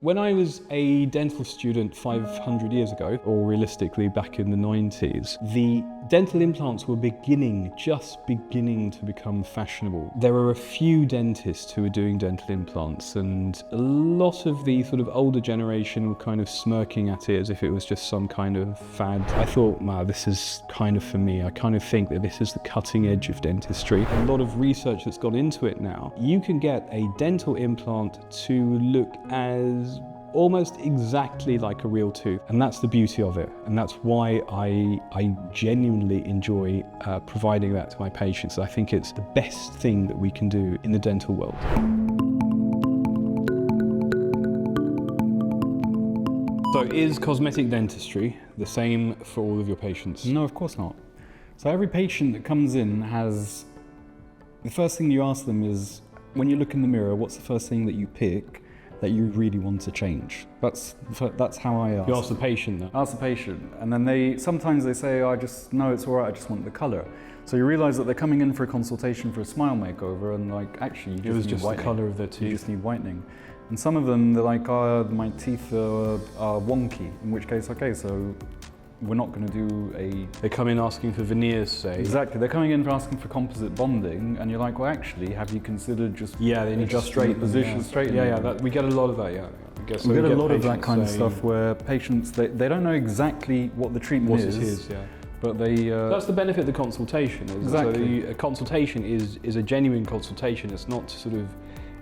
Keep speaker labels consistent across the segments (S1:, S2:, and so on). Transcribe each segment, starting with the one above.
S1: When I was a dental student 500 years ago, or realistically back in the 90s, the dental implants were just beginning to become fashionable. There were a few dentists who were doing dental implants, and a lot of the sort of older generation were kind of smirking at it as if it was just some kind of fad. I thought, wow, this is kind of for me. I kind of think that this is the cutting edge of dentistry. A lot of research that's gone into it now. You can get a dental implant to look as almost exactly like a real tooth, and that's the beauty of it, and that's why I genuinely enjoy providing that to my patients. I think it's the best thing that we can do in the dental world. So is cosmetic dentistry the same for all of your patients?
S2: No, of course not. So every patient that comes in has, the first thing you ask them is, when you look in the mirror, what's the first thing that you pick that you really want to change? That's how I ask.
S1: You ask the patient then?
S2: Ask the patient, and then sometimes they say, I just, no, it's all right, I just want the color. So you realize that they're coming in for a consultation for a smile makeover, and like, actually, you just need whitening.
S1: The color of their teeth.
S2: You just need whitening. And some of them, they're like, my teeth are wonky, in which case, okay, so we're not going to do
S1: They come in asking for veneers, say.
S2: Exactly, they're coming in for asking for composite bonding, and you're like, well, actually, have you considered just
S1: they need to straighten
S2: the position, straighten
S1: we get a lot of that, yeah. I guess
S2: we get a lot of that kind of stuff where patients, they don't know exactly what the treatment is. But
S1: that's the benefit of the consultation.
S2: Exactly.
S1: So a consultation is a genuine consultation. It's not to sort of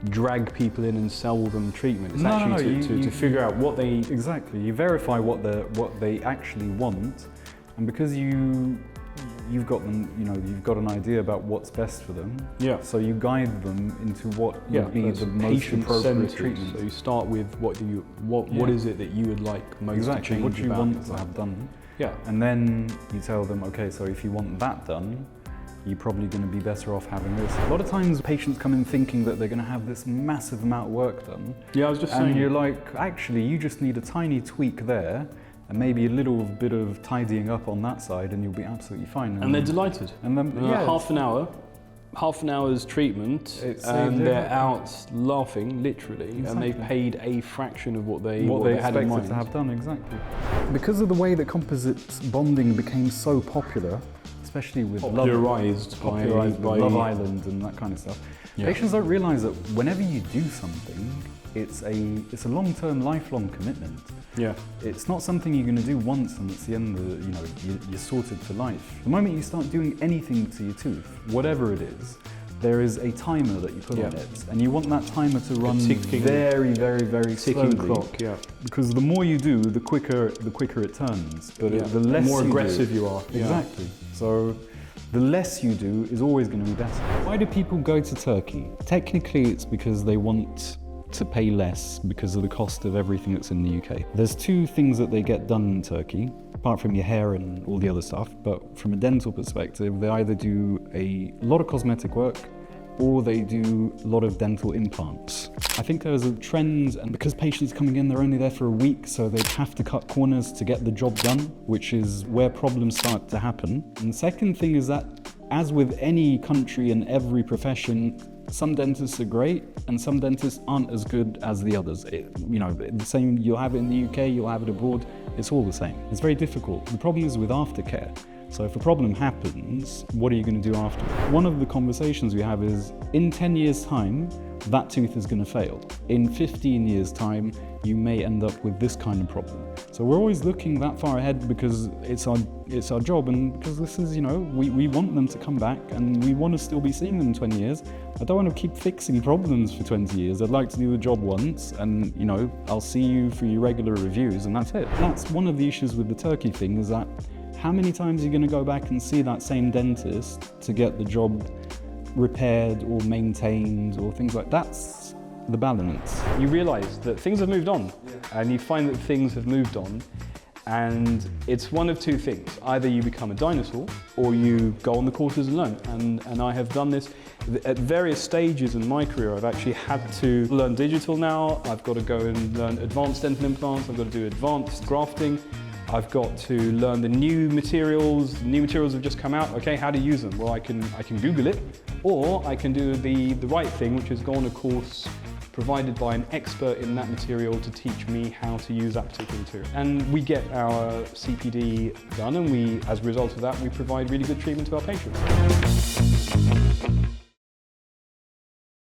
S1: drag people in and sell them treatment. It's to figure out what they...
S2: Exactly, you verify what they actually want, and because you've got them, you've got an idea about what's best for them.
S1: Yeah.
S2: So you guide them into what would be the most appropriate treatment.
S1: So you start with what is it that you would like most to change
S2: what do you
S1: about
S2: want to have done.
S1: Yeah.
S2: And then you tell them, okay, so if you want that done, you're probably going to be better off having this. A lot of times patients come in thinking that they're going to have this massive amount of work done.
S1: Yeah, I was just saying.
S2: And you're like, actually, you just need a tiny tweak there, and maybe a little bit of tidying up on that side, and you'll be absolutely fine.
S1: And they're delighted.
S2: And then,
S1: half an hour's treatment, and they're out laughing, literally,
S2: exactly.
S1: And they've paid a fraction of what they had in mind
S2: to have done, exactly. Because of the way that composite bonding became so popular, especially with
S1: popularised by
S2: Love Island and that kind of stuff. Yeah. Patients don't realise that whenever you do something, it's a long-term, lifelong commitment.
S1: Yeah.
S2: It's not something you're going to do once and it's the end of you're sorted for life. The moment you start doing anything to your tooth, whatever it is, there is a timer that you put on it, and you want that timer to run very, very, very slowly.
S1: Ticking clock, yeah.
S2: Because the more you do, the quicker it turns. But the less
S1: the more aggressive you are.
S2: Exactly. So the less you do is always going to be better. Why do people go to Turkey? Technically, it's because they want to pay less because of the cost of everything that's in the UK. There's two things that they get done in Turkey, apart from your hair and all the other stuff, but from a dental perspective, they either do a lot of cosmetic work or they do a lot of dental implants. I think there's a trend, and because patients are coming in, they're only there for a week, so they have to cut corners to get the job done, which is where problems start to happen. And the second thing is that, as with any country and every profession, some dentists are great and some dentists aren't as good as the others. The same, you'll have it in the UK, you'll have it abroad, it's all the same. It's very difficult. The problem is with aftercare. So if a problem happens, what are you going to do after? One of the conversations we have is, in 10 years' time, that tooth is going to fail. In 15 years' time, you may end up with this kind of problem. So we're always looking that far ahead because it's our job, and because this is, we want them to come back and we want to still be seeing them in 20 years. I don't want to keep fixing problems for 20 years. I'd like to do the job once and, I'll see you for your regular reviews and that's it. That's one of the issues with the Turkey thing, is that how many times are you going to go back and see that same dentist to get the job repaired or maintained or things like that? That's the balance.
S1: You realise that things have moved on, and you find that things have moved on, and it's one of two things. Either you become a dinosaur or you go on the courses and learn. And I have done this at various stages in my career. I've actually had to learn digital now. I've got to go and learn advanced dental implants. I've got to do advanced grafting. I've got to learn the new materials. New materials have just come out. Okay, how to use them? Well, I can Google it, or I can do the right thing, which is go on a course provided by an expert in that material to teach me how to use that particular material. And we get our CPD done, and as a result of that, we provide really good treatment to our patients.